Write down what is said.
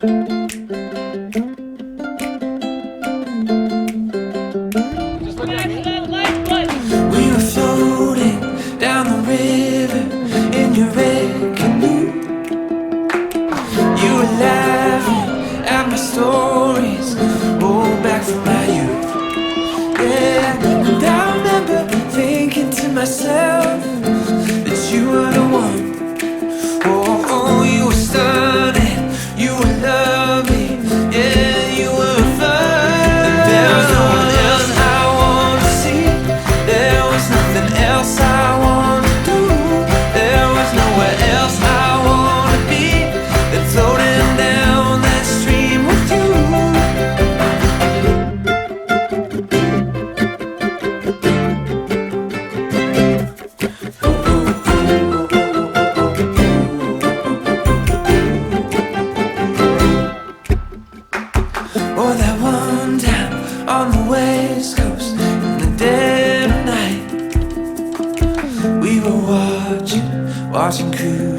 We were floating down the river in your red canoe. You were laughing at my stories, oh, back from my youth. Yeah, and I remember thinking to myself that you were the one. Oh, oh, you were stunning, you were lovely, yeah, you were fun. And there was no one else I wanted to see. There was nothing else I wanted to do. There was nowhere else I wanted to be than floating down that stream with you. Oh, that one time on the west coast in the dead of night, we were watching cruise